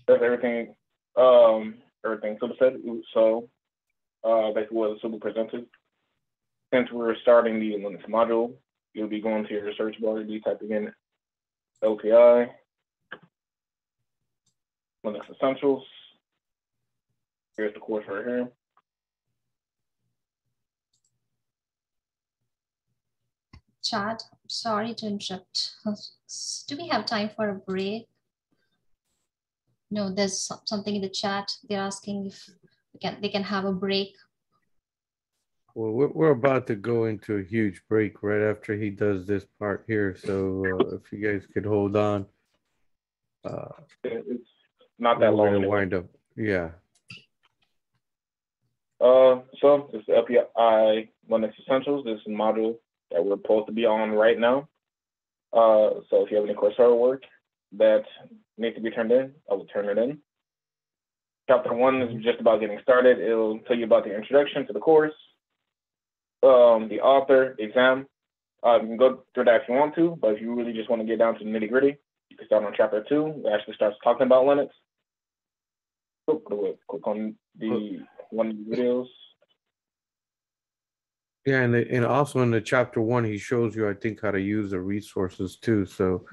That's everything. Everything Super said. So, basically, what Super presented. Since we're starting the Linux module, you'll be going to your search bar, you'll be typing in LTI, Linux Essentials. Here's the course right here. Chad, sorry to interrupt. Do we have time for a break? No, there's something in the chat. They're asking if they can have a break. Well, we're about to go into a huge break right after he does this part here. So if you guys could hold on. It's not that long. We're gonna wind up. Yeah. So this is LPI Linux Essentials. This is a module that we're supposed to be on right now. So if you have any Coursera work that needs to be turned in, I will turn it in. Chapter 1 is just about getting started. It'll tell you about the introduction to the course, the author, the exam. You can go through that if you want to, but if you really just want to get down to the nitty gritty, you can start on chapter 2. It actually starts talking about Linux. Click on the one of the videos. Yeah, and also in the chapter 1, he shows you, I think, how to use the resources too. So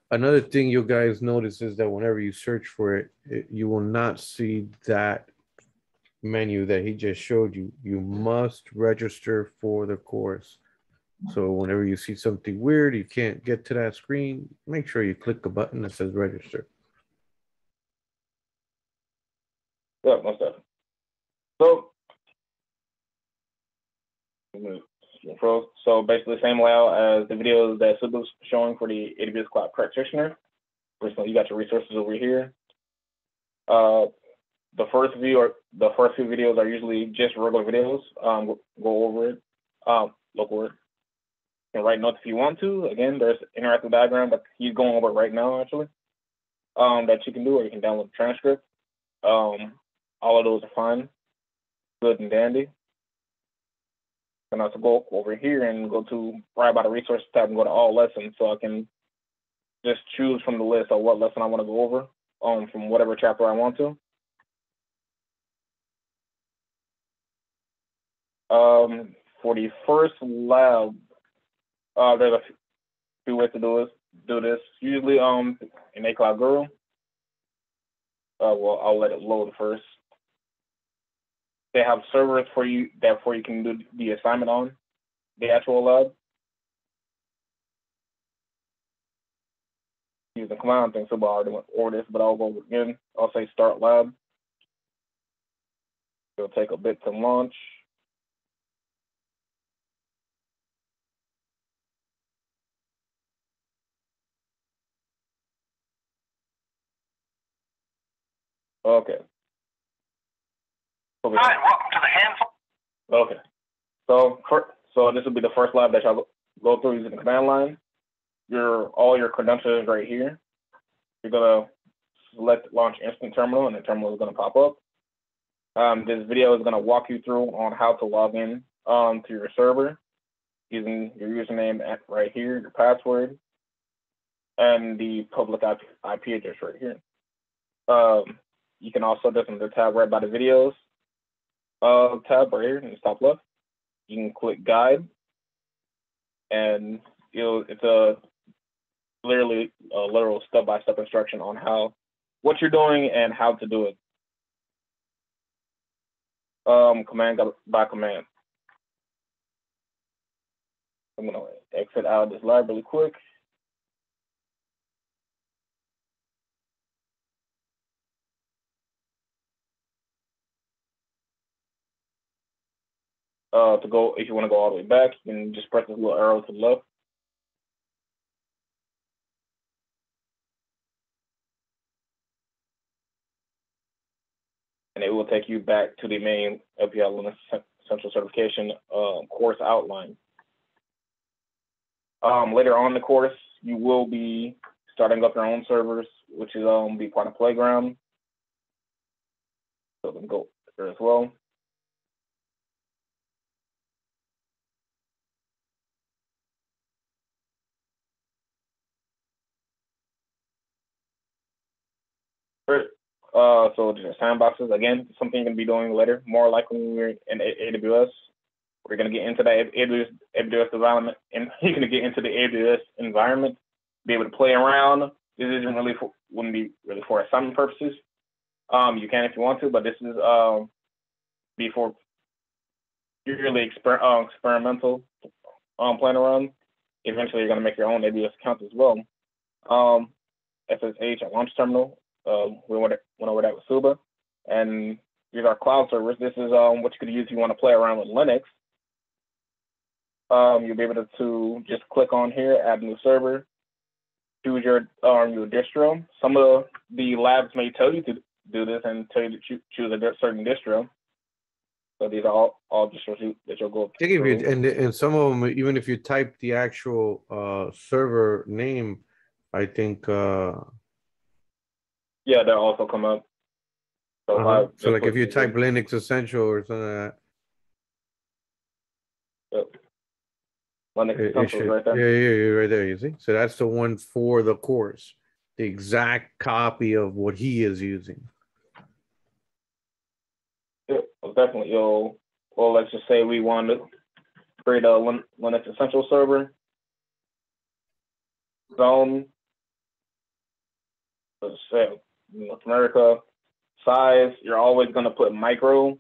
another thing you guys notice is that whenever you search for it, you will not see that menu that he just showed you. You must register for the course. So whenever you see something weird, you can't get to that screen, make sure you click the button that says register. Yeah, most definitely. So basically the same layout as the videos that Subha's showing for the AWS Cloud Practitioner. Personally, you got your resources over here. The first few videos are usually just regular videos. Go over it, look over it. You can write notes if you want to. Again, there's interactive diagram, but he's going over it right now actually. That you can do, or you can download the transcript. All of those are fine, good and dandy. And I have to go over here and go to right by the resources tab and go to all lessons, so I can just choose from the list of what lesson I want to go over from whatever chapter I want to. For the first lab, there's a few ways to do this. Usually in A Cloud Guru. Well, I'll let it load first. They have servers for you you can do the assignment on the actual lab. Use the command thing, so I already went over this, but I'll go over it again. I'll say start lab. It'll take a bit to launch. Okay. Hi, welcome to the handful. Okay. So this will be the first lab that y'all go through using the command line. All your credentials right here. You're gonna select launch instant terminal, and the terminal is gonna pop up. This video is gonna walk you through on how to log in to your server using your username right here, your password, and the public IP address right here. You can also just in the tab right by the videos tab right here in the top left. You can click guide, and it's a literal step-by-step instruction on what you're doing and how to do it. Command by command. I'm gonna exit out of this lab really quick. If you want to go all the way back, you can just press this little arrow to the left. And it will take you back to the main LPI Linux Central Certification course outline. Later on in the course, you will be starting up your own servers, which is be quite a playground. So we can go there as well. So just sandboxes, again, something you're going to be doing later, more likely when we're in AWS. We're going to get into that AWS development, and you're going to get into the AWS environment, be able to play around. This isn't really wouldn't be really for assignment purposes. You can if you want to, but this is before purely experimental playing around. Eventually, you're going to make your own AWS account as well. SSH, a launch terminal. We went over that with Suba, and these are cloud servers. This is what you could use if you want to play around with Linux. You'll be able to just click on here, add new server, choose your distro. Some of the labs may tell you to do this and tell you to choose a certain distro. So these are all distros that you'll go through. And some of them, even if you type the actual server name, I think. Yeah, they'll also come up. So, so like if you type Linux Essential or something like that. Yep. Linux Essential right there. Yeah, right there, you see? So that's the one for the course. The exact copy of what he is using. Yeah, definitely. Well, let's just say we want to create a Linux Essential server. Zone. Let's say North America. Size, you're always going to put micro.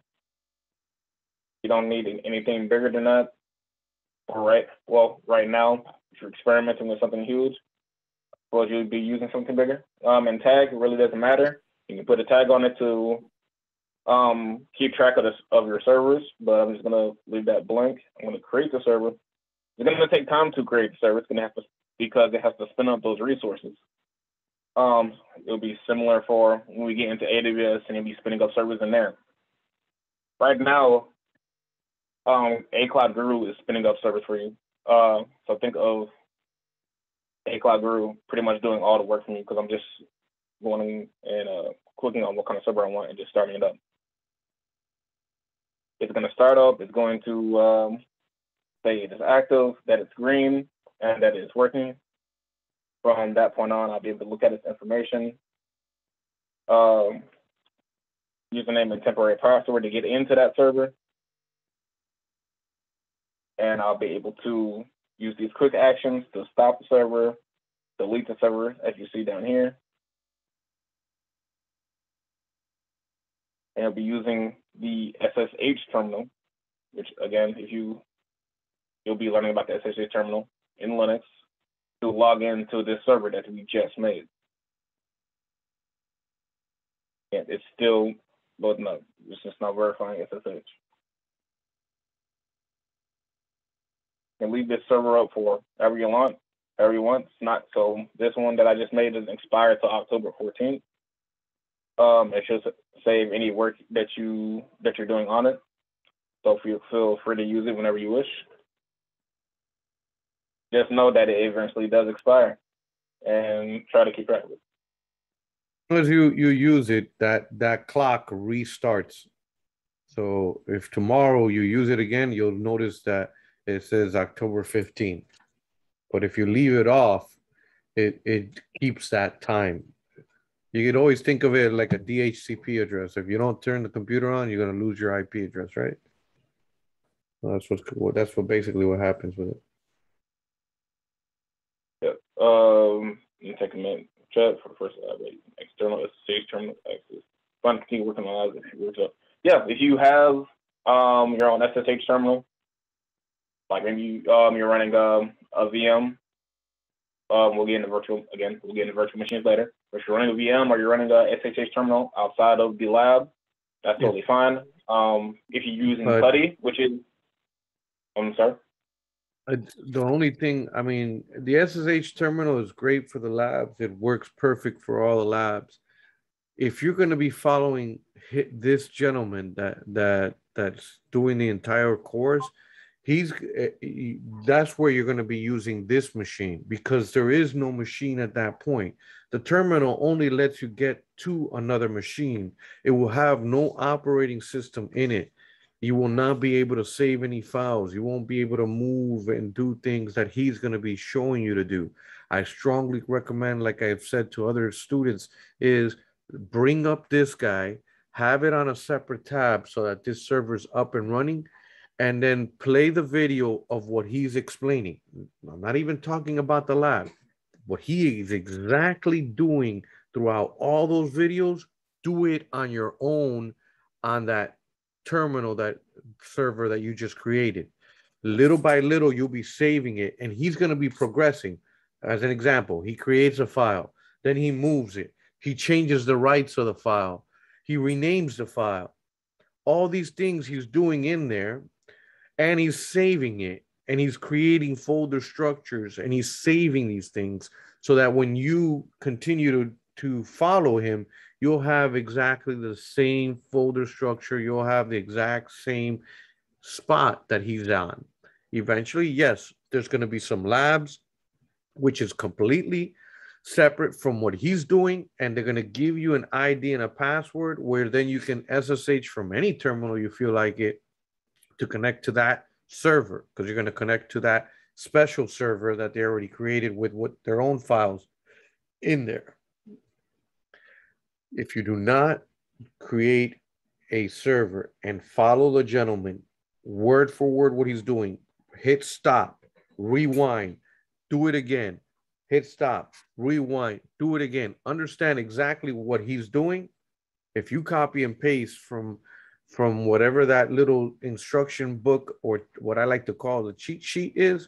You don't need anything bigger than that. Right now, if you're experimenting with something huge, well, you'd be using something bigger. And tag, it really doesn't matter. You can put a tag on it to keep track of your servers, but I'm just going to leave that blank. I'm going to create the server. It's going to take time to create the server. It's going to have to, because it has to spin up those resources. It'll be similar for when we get into AWS and you'll be spinning up servers in there. Right now, A Cloud Guru is spinning up servers for you. So think of A Cloud Guru pretty much doing all the work for me because I'm just going and clicking on what kind of server I want and just starting it up. It's going to start up. It's going to say it is active, that it's green, and that it's working. From that point on, I'll be able to look at its information, username and temporary password to get into that server. And I'll be able to use these quick actions to stop the server, delete the server, as you see down here. And I'll be using the SSH terminal, which again, you'll be learning about the SSH terminal in Linux to log into this server that we just made. And it's still loading up. It's just not verifying SSH. And leave this server up for however you want. It's not, so this one that I just made doesn't expire till October 14th. It should save any work that you're doing on it. So feel free to use it whenever you wish. Just know that it eventually does expire and try to keep track of it. As you use it, that clock restarts. So if tomorrow you use it again, you'll notice that it says October 15th. But if you leave it off, it keeps that time. You can always think of it like a DHCP address. If you don't turn the computer on, you're going to lose your IP address, right? Well, that's basically what happens with it. Yep. Let me take a minute. Chat for the first external SSH terminal access. Fun, continue working on that if it works out. Yeah, if you have your own SSH terminal, like maybe you're running a VM. We'll get into virtual machines later. If you're running a VM or you're running a SSH terminal outside of the lab, that's totally fine. If you're using PuTTY, which is, I'm sorry. The only thing, I mean, the SSH terminal is great for the labs. It works perfect for all the labs. If you're going to be following this gentleman that's doing the entire course, that's where you're going to be using this machine, because there is no machine at that point. The terminal only lets you get to another machine. It will have no operating system in it. You will not be able to save any files. You won't be able to move and do things that he's going to be showing you to do. I strongly recommend, like I've said to other students, is bring up this guy, have it on a separate tab so that this server's up and running, and then play the video of what he's explaining. I'm not even talking about the lab. What he is exactly doing throughout all those videos, do it on your own on that terminal, that server that you just created. Little by little, you'll be saving it, and he's going to be progressing. As an example, he creates a file, then he moves it. He changes the rights of the file. He renames the file. All these things he's doing in there, and he's saving it, and he's creating folder structures, and he's saving these things so that when you continue to follow him, you'll have exactly the same folder structure. You'll have the exact same spot that he's on. Eventually, yes, there's going to be some labs, which is completely separate from what he's doing, and they're going to give you an ID and a password where then you can SSH from any terminal you feel like it to connect to that server, because you're going to connect to that special server that they already created with what their own files in there. If you do not create a server and follow the gentleman word for word what he's doing, hit stop, rewind, do it again, hit stop, rewind, do it again, understand exactly what he's doing. If you copy and paste from whatever that little instruction book, or what I like to call the cheat sheet is,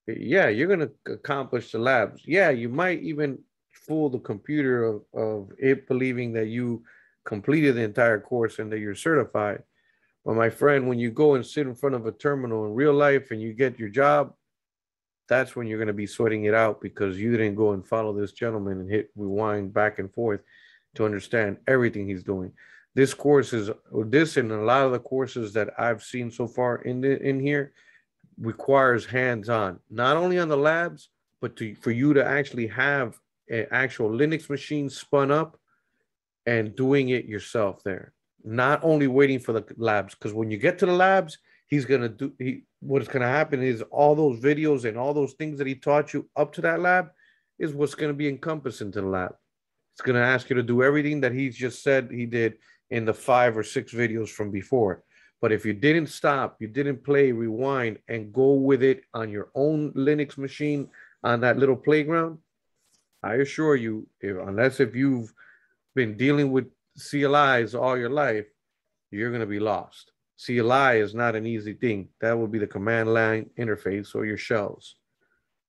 yeah, you're going to accomplish the labs. Yeah, you might even fool the computer of it believing that you completed the entire course and that you're certified. But my friend, when you go and sit in front of a terminal in real life and you get your job, that's when you're going to be sweating it out, because you didn't go and follow this gentleman and hit rewind back and forth to understand everything he's doing. This course is, this and a lot of the courses that I've seen so far in here requires hands-on, not only on the labs, but for you to actually have an actual Linux machine spun up and doing it yourself there. Not only waiting for the labs, because when you get to the labs, he's going to do, what's going to happen is all those videos and all those things that he taught you up to that lab is what's going to be encompassed into the lab. It's going to ask you to do everything that he's just said he did in the 5 or 6 videos from before. But if you didn't stop, you didn't play, rewind, and go with it on your own Linux machine on that little playground, I assure you, unless if you've been dealing with CLIs all your life, you're going to be lost. CLI is not an easy thing. That would be the command line interface or your shells.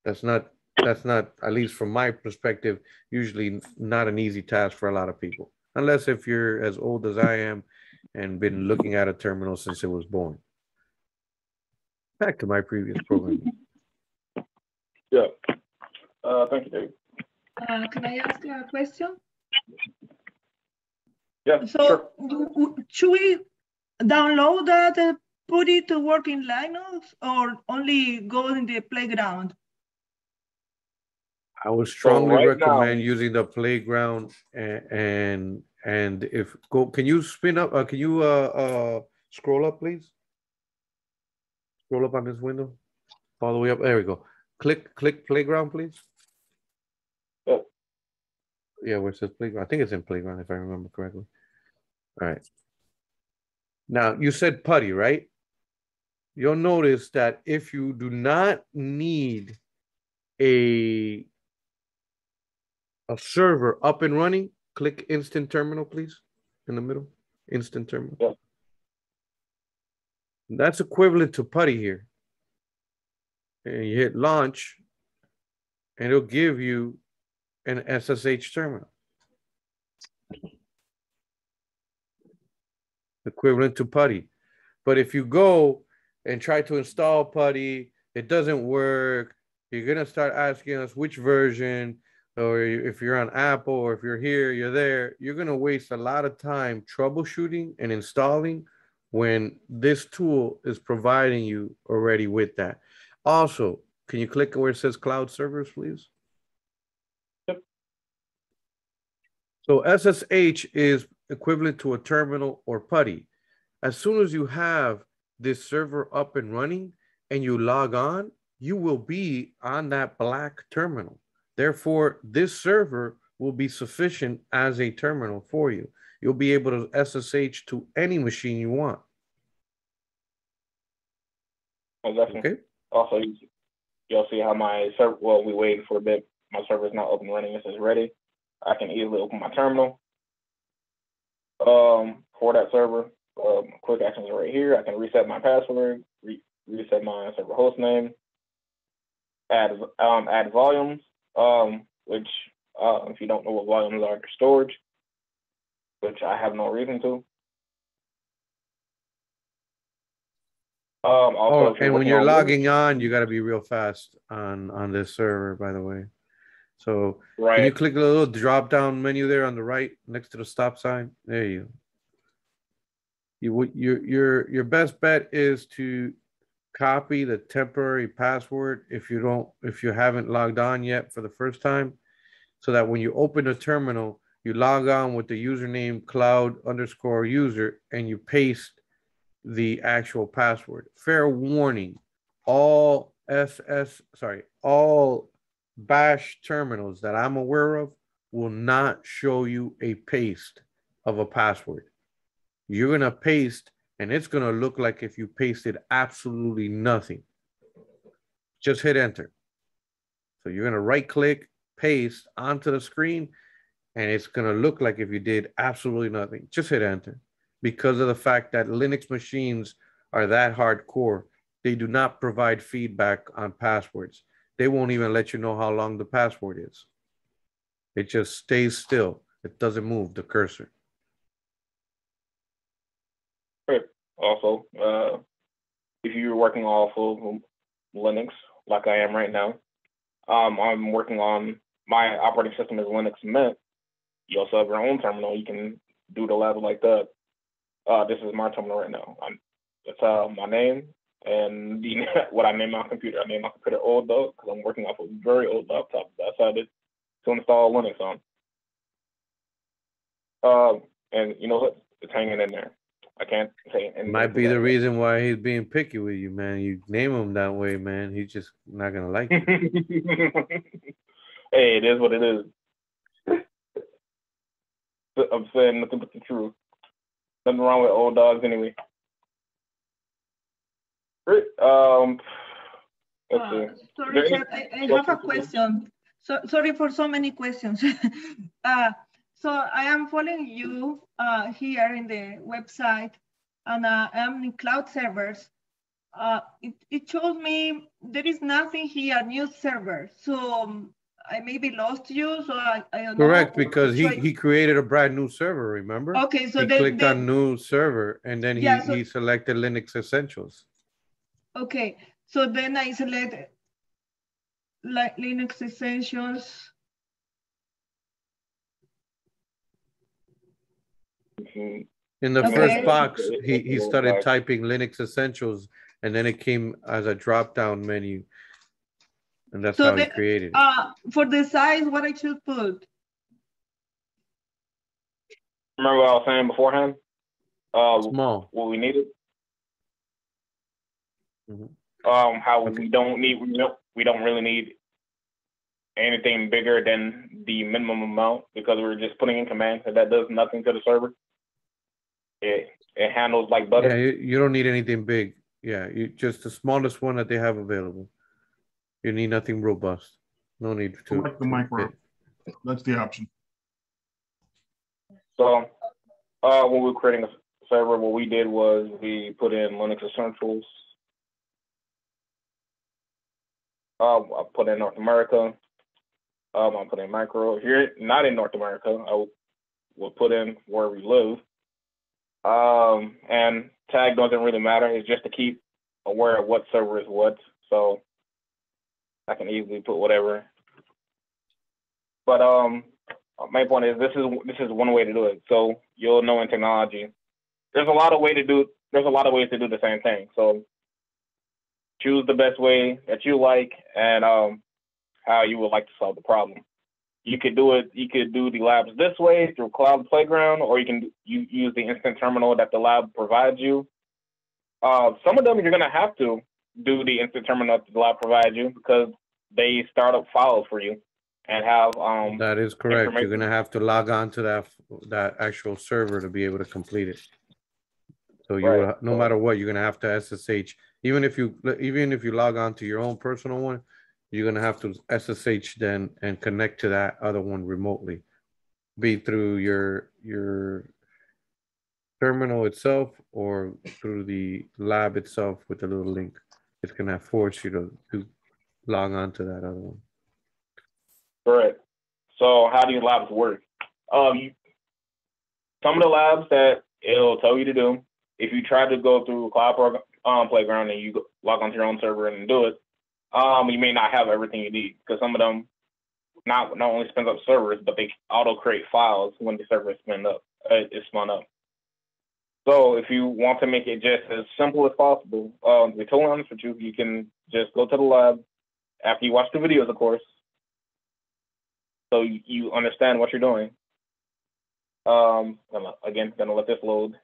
That's not, at least from my perspective, usually not an easy task for a lot of people, unless if you're as old as I am and been looking at a terminal since it was born. Back to my previous programming. Yeah. Thank you, Dave. Can I ask a question? Yeah, so sure. Should we download that and put it to work in Linux, or only go in the playground? I would strongly recommend now, using the playground, and if can you spin up? Can you scroll up, please? Scroll up on this window, all the way up. There we go. Click playground, please. Oh. Yeah, where it says playground. I think it's in playground if I remember correctly. All right. Now you said putty, right? You'll notice that if you do not need a server up and running, click instant terminal, please, in the middle. Instant terminal. Yeah. That's equivalent to putty here. And you hit launch, and it'll give you an SSH terminal. Equivalent to putty. But if you go and try to install putty, it doesn't work. You're going to start asking us which version, or if you're on Apple, or if you're here, you're there. You're going to waste a lot of time troubleshooting and installing when this tool is providing you already with that. Also, can you click where it says cloud servers, please? Yep. So SSH is equivalent to a terminal or putty. As soon as you have this server up and running and you log on, you will be on that black terminal. Therefore, this server will be sufficient as a terminal for you. You'll be able to SSH to any machine you want. Okay. Also, you'll see how my server, well, we waited for a bit. My server is now up and running. It says ready. I can easily open my terminal for that server. Quick actions are right here. I can reset my password, reset my server host name, add volumes, which if you don't know what volumes are, they're storage, which I have no reason to. Also, and when you're logging on, you got to be real fast on this server, by the way. So can you click the little drop down menu there on the right next to the stop sign? There you go. Your best bet is to copy the temporary password if you haven't logged on yet for the first time, so that when you open the terminal, you log on with the username cloud_user and you paste the actual password. Fair warning, all bash terminals that I'm aware of will not show you a paste of a password. You're going to paste and it's going to look like if you pasted absolutely nothing. Just hit enter. So you're going to right click, paste onto the screen, and it's going to look like if you did absolutely nothing. Just hit enter. Because of the fact that Linux machines are that hardcore, they do not provide feedback on passwords. They won't even let you know how long the password is. It just stays still. It doesn't move the cursor. Also, if you're working off of Linux, like I am right now, I'm working on my operating system is Linux Mint. You also have your own terminal. You can do the lab like that. This is my terminal right now. It's my name and what I name my computer. I name my computer Old Dog because I'm working off a very old laptop that I decided to install Linux on. And you know what? It's hanging in there. I can't say anything. Might be the reason why he's being picky with you, man. You name him that way, man. He's just not gonna like you. Hey, it is what it is. I'm saying nothing but the truth. Nothing wrong with old dogs anyway. Great. Let's see. Sorry, Chad, I have a question. So sorry for so many questions. So I am following you here in the website, and I'm in cloud servers. It shows me there is nothing here, new server. So I maybe lost you, so I don't know. Correct, because he created a brand new server, remember? Okay, so he clicked on new server, and then he selected Linux Essentials. Okay, so then I select like Linux Essentials. In the first box, he started typing Linux Essentials, and then it came as a drop-down menu. And that's how he created it. For the size, what I should put? Remember what I was saying beforehand? Small. What we needed? Mm-hmm. How we don't really need anything bigger than the minimum amount because we're just putting in commands and that does nothing to the server. It handles like butter. Yeah, you don't need anything big. Yeah, you just the smallest one that they have available. You need nothing robust. No need to. Select the micro. That's the option. So when we were creating a server, what we did was we put in Linux Essentials. I put in North America. I put in micro. If you're not in North America, I will put in where we live. And tag doesn't really matter. It's just to keep aware of what server is what. So I can easily put whatever. But my point is this is one way to do it. So you'll know in technology, there's a lot of ways to do the same thing. So choose the best way that you like and how you would like to solve the problem. You could do the labs this way through Cloud Playground, or you use the instant terminal that the lab provides you. Some of them you're gonna have to do the instant terminal that the lab provides you because they start up files for you. and have That is correct. You're information. gonna have to log on to that actual server to be able to complete it. So you Right. no matter what, you're gonna have to SSH. Even if you log on to your own personal one, you're gonna have to SSH then and connect to that other one remotely, be through your terminal itself or through the lab itself with a little link. It's gonna force you to log on to that other one. Correct. So how do these labs work? Some of the labs that it'll tell you to do, if you try to go through Cloud Playground and you log onto your own server and do it, you may not have everything you need because some of them not only spins up servers, but they auto create files when the server is spun up. So if you want to make it just as simple as possible, to be totally honest with you, you can just go to the lab after you watch the videos, of course, so you understand what you're doing. Again, gonna let this load.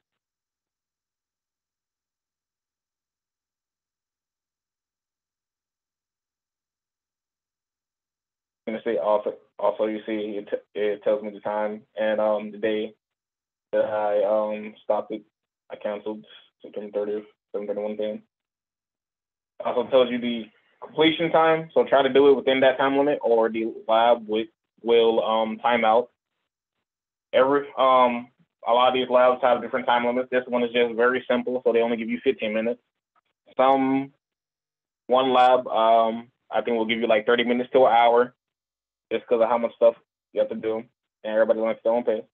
I'm gonna say also you see it tells me the time and the day that I stopped it. I canceled September 30th, 7:31 p.m. Also tells you the completion time, so try to do it within that time limit, or the lab will time out. A lot of these labs have different time limits. This one is just very simple, so they only give you 15 minutes. One lab, I think will give you like 30 minutes to an hour, just because of how much stuff you have to do, and everybody likes their own pace.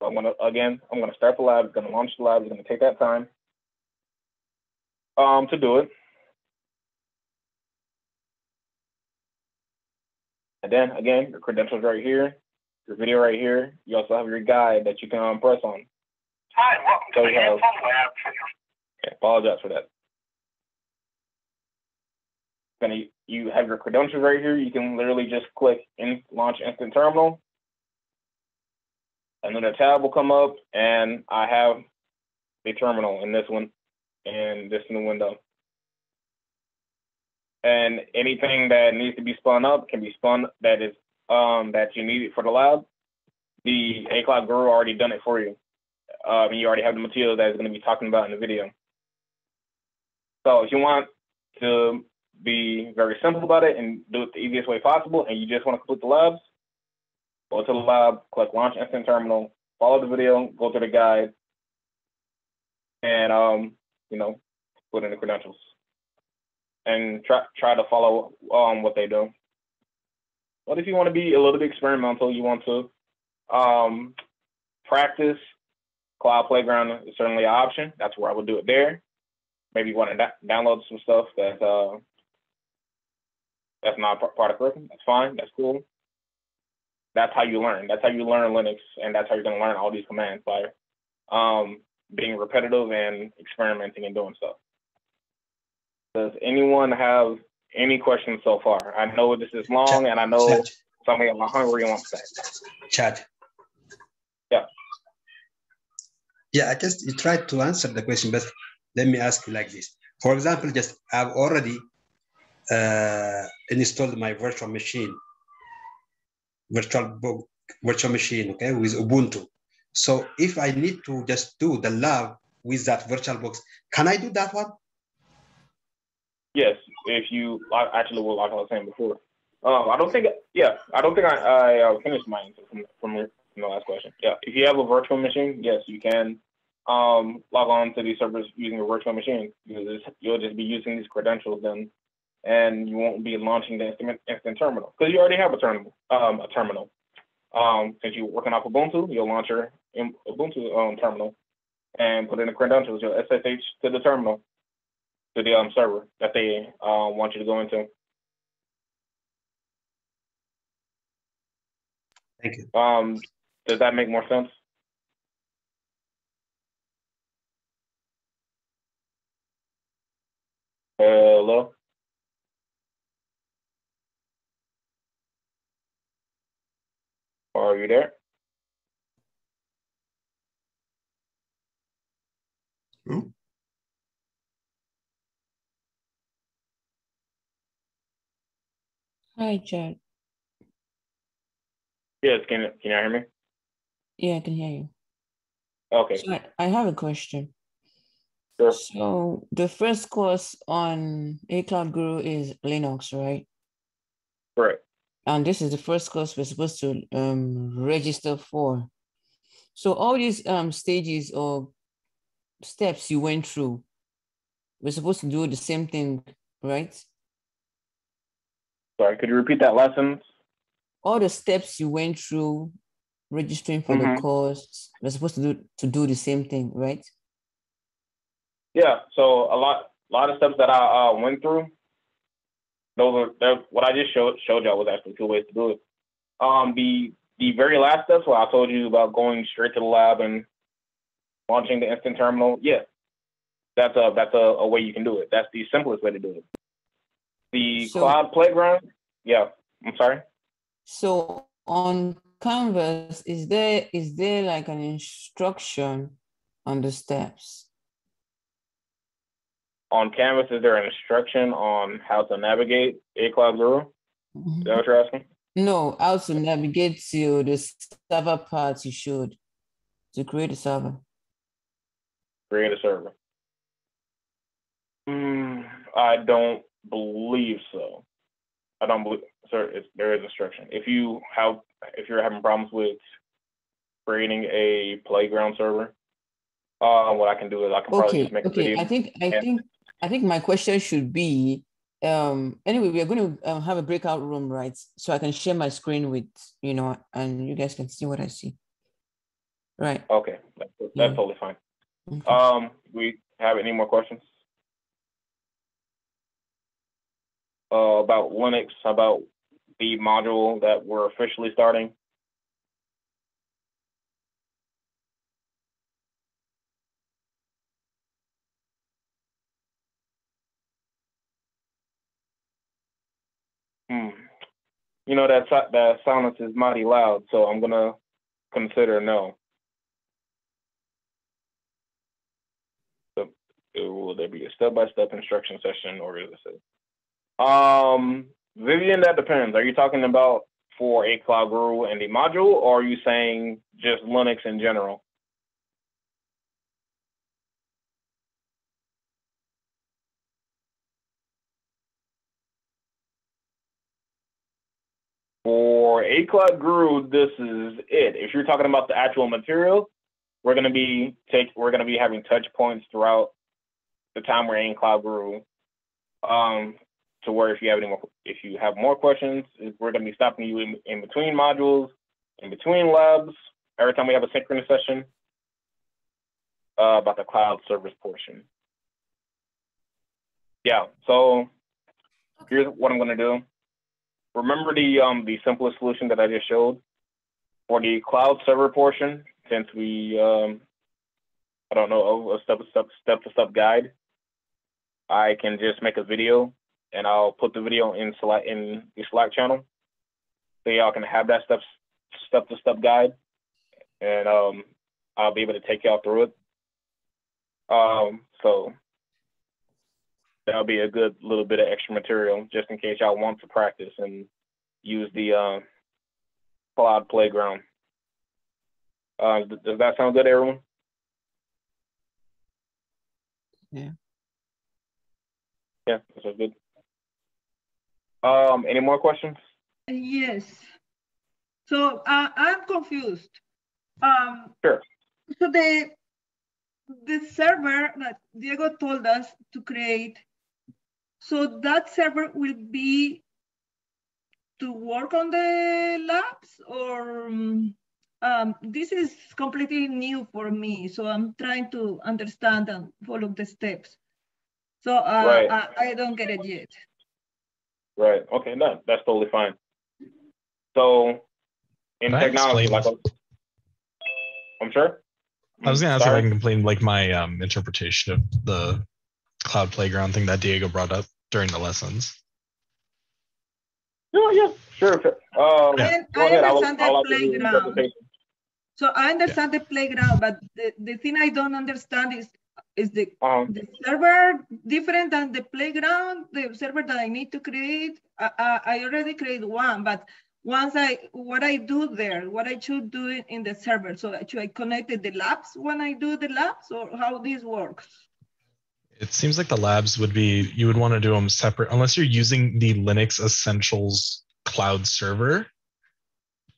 So I'm gonna start the lab. Gonna launch the lab. It's gonna take that time to do it. And then again, your credentials right here, your video right here. You also have your guide that you can press on. Hi, welcome to the Hands-On Lab. I apologize for that. You have your credentials right here. You can literally just click launch instant terminal. Another tab will come up, and I have the terminal in this one, in this new window. And anything that needs to be spun up can be spun that is that you need it for the lab. The A-Cloud Guru already done it for you. You already have the material that is going to be talking about in the video. So if you want to be very simple about it and do it the easiest way possible, and you just want to complete the labs, go to the lab, click Launch Instant Terminal, follow the video, go through the guide, and put in the credentials, and try to follow what they do. But if you want to be a little bit experimental, you want to practice, Cloud Playground is certainly an option. That's where I would do it there. Maybe you want to download some stuff that's not part of curriculum. That's fine. That's cool. That's how you learn. That's how you learn Linux, and that's how you're going to learn all these commands, by being repetitive and experimenting and doing stuff. Does anyone have any questions so far? I know this is long, and I know something I'm hungry and want to say. Chad. Yeah. Yeah, you tried to answer the question, but let me ask you like this. For example, I've already installed my virtual machine, okay, with Ubuntu. So if I need to just do the lab with that virtual box, can I do that one? Yes, if you actually will, like I was saying before. I don't think I finished my answer from the last question. Yeah, if you have a virtual machine, yes, you can log on to these servers using a virtual machine. You'll just be using these credentials then, and you won't be launching the instant terminal because you already have a terminal. Since you're working off Ubuntu, you'll launch your Ubuntu terminal and put in the credentials. You'll SSH to the terminal, to the server that they want you to go into. Thank you. Does that make more sense? Hello? Are you there? Who? Hi, Chad. Yes, can you hear me? Yeah, I can hear you. Okay. So I have a question. Sure. So the first course on A Cloud Guru is Linux, right? Correct. And this is the first course we're supposed to register for. So all these stages or steps you went through, we're supposed to do the same thing, right? Sorry, could you repeat that lesson? All the steps you went through registering for the course, we're supposed to do the same thing, right? Yeah. So a lot of steps that I went through, what I just showed y'all was actually 2 ways to do it. The very last steps where I told you about going straight to the lab and launching the instant terminal, yeah, that's a way you can do it. That's the simplest way to do it. The cloud playground, yeah. I'm sorry. So on Canvas, is there like an instruction on the steps? On Canvas, is there an instruction on how to navigate A Cloud Guru? Is that what you're asking? No, how to navigate to the server part you showed to create a server. Create a server. I don't believe so. I don't believe, sir. There is instruction. If you're having problems with creating a playground server, what I can do is I can probably just make a video. I think my question should be, anyway, we are going to have a breakout room, right? So I can share my screen with, and you guys can see what I see. Right. Okay, that's totally fine. Okay. We have any more questions? About Linux, about the module that we're officially starting? You know, that silence is mighty loud, so I'm gonna consider no. So, will there be a step-by-step instruction session, or is it? Vivian, that depends. Are you talking about for A Cloud Guru and the module, or are you saying just Linux in general? For A Cloud Guru, this is it. If you're talking about the actual material, we're gonna be having touch points throughout the time we're in Cloud Guru. To where if you have more questions, we're gonna be stopping you in between modules, in between labs, every time we have a synchronous session about the cloud service portion. Yeah, so here's what I'm gonna do. Remember the simplest solution that I just showed? For the cloud server portion, since we I don't know, a step-to-step guide, I can just make a video and I'll put the video in the Slack channel, so y'all can have that step-to-step guide, and I'll be able to take y'all through it. So that'll be a good little bit of extra material just in case y'all want to practice and use the cloud playground. Does that sound good, everyone? Yeah. Yeah, that sounds good. Any more questions? Yes. So I'm confused. Sure. So the server that Diego told us to create, so that server will be to work on the labs, or this is completely new for me, so I'm trying to understand and follow the steps. So right. I don't get it yet. Right. Okay. No, that's totally fine. So in technology, like I'm sure. I was gonna ask if I can complain like my interpretation of the cloud playground thing that Diego brought up during the lessons. Yeah, sure. I understand the playground. So I understand the playground, but the thing I don't understand is is the server different than the playground, the server that I need to create? I already created one, but what I do there, what I should do in the server. So should I connect the labs when I do the labs, or how this works? It seems like the labs would be, you would want to do them separate, unless you're using the Linux Essentials cloud server.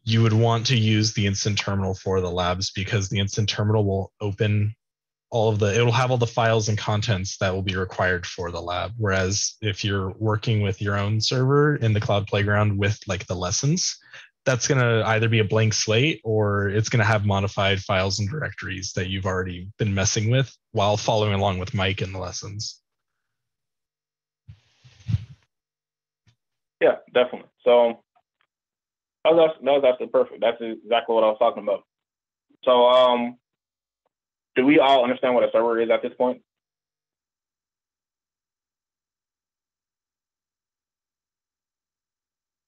You would want to use the instant terminal for the labs, because the instant terminal will open it'll have all the files and contents that will be required for the lab. Whereas if you're working with your own server in the Cloud Playground with like the lessons, that's going to either be a blank slate, or it's going to have modified files and directories that you've already been messing with while following along with Mike in the lessons. Yeah, definitely. So that was actually perfect. That's exactly what I was talking about. So do we all understand what a server is at this point?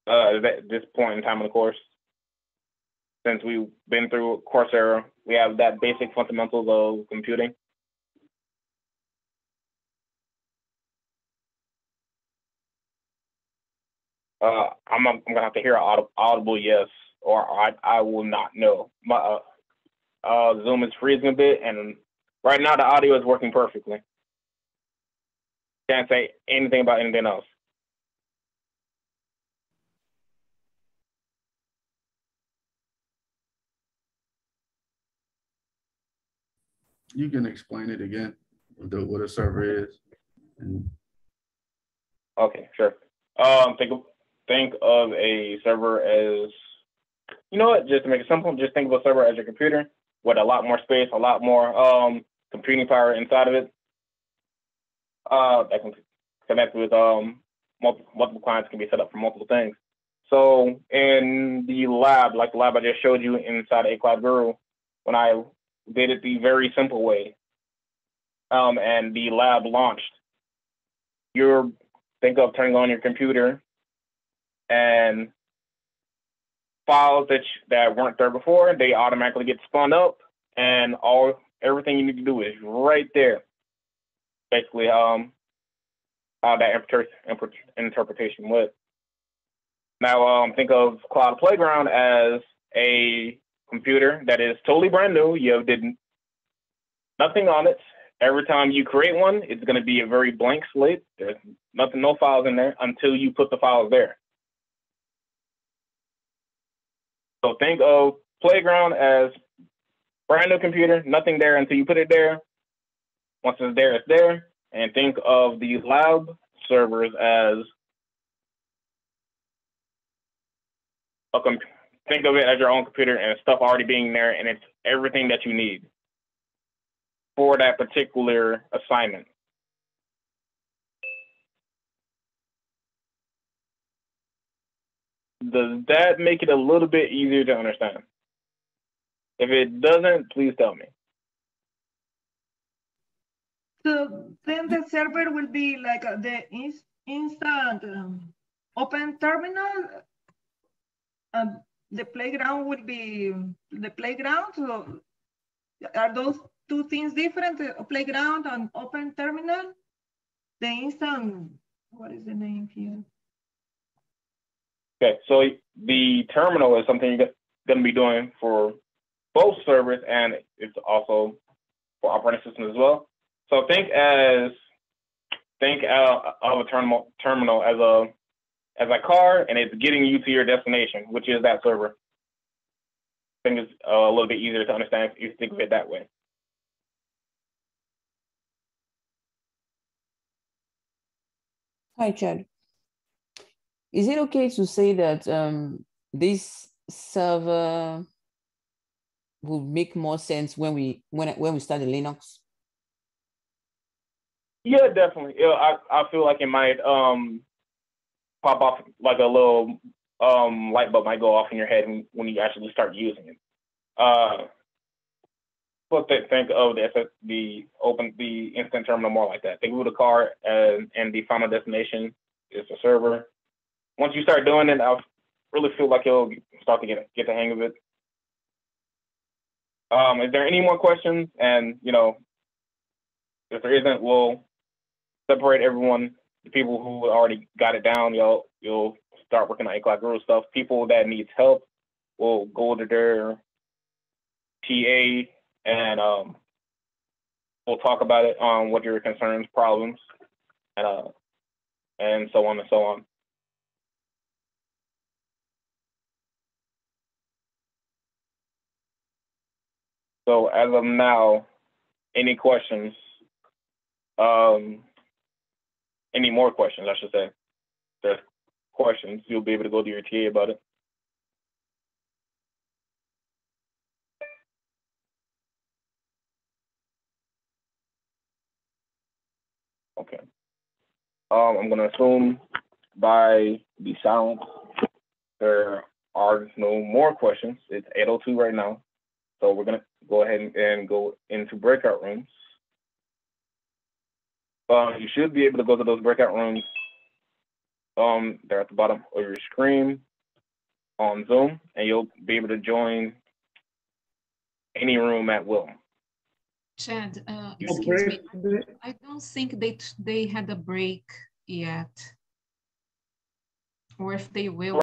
At this point in time in the course, since we've been through Coursera, we have that basic fundamentals of computing. I'm gonna have to hear an audible yes, or I will not know. My Zoom is freezing a bit, and right now the audio is working perfectly. Can't say anything about anything else. You can explain it again, what a server is. Okay, sure. Think of a server as, you know what, just to make it simple, just think of a server as your computer with a lot more space, a lot more computing power inside of it. That can connect with multiple clients, can be set up for multiple things. So in the lab, like the lab I just showed you inside A Cloud Guru, when I did it the very simple way, and the lab launched, think of turning on your computer, and files that weren't there before, they automatically get spun up, and everything you need to do is right there. Basically, how that interpretation was. Now, think of Cloud Playground as a computer that is totally brand new. You did nothing on it. Every time you create one, it's going to be a very blank slate. There's no files in there until you put the files there. So think of Playground as brand new computer, nothing there until you put it there. Once it's there, it's there. And think of the lab servers as think of it as your own computer and stuff already being there, and it's everything that you need for that particular assignment. Does that make it a little bit easier to understand? If it doesn't, please tell me. So then the server will be like the instant open terminal. The playground will be the playground. So are those two things different? The playground and open terminal? The instant, what is the name here? Okay, so the terminal is something you're going to be doing for both servers, and it's also for operating systems as well. So think of a terminal as a car, and it's getting you to your destination, which is that server. I think it's a little bit easier to understand if you think of it that way. Hi, Chad. Is it okay to say that this server will make more sense when we start the Linux? Yeah, definitely. Yeah, I feel like it might pop off like a little light bulb might go off in your head when you actually start using it. But think of the instant terminal more like that. Think of the car and the final destination is the server. Once you start doing it, I really feel like you'll start to get the hang of it. Is there any more questions? And If there isn't, we'll separate everyone. The people who already got it down, you'll start working on 8 o'clock guru stuff. People that needs help will go to their TA and we'll talk about it on what your concerns, problems, and so on and so on. So as of now, any questions? Any more questions, I should say. If there's questions, you'll be able to go to your TA about it. Okay. I'm gonna assume by the silence there are no more questions. It's 8:02 right now. So we're gonna go ahead and go into breakout rooms. You should be able to go to those breakout rooms. They're at the bottom of your screen on Zoom, and you'll be able to join any room at will. Chad, excuse me. I don't think they had a break yet, or if they will.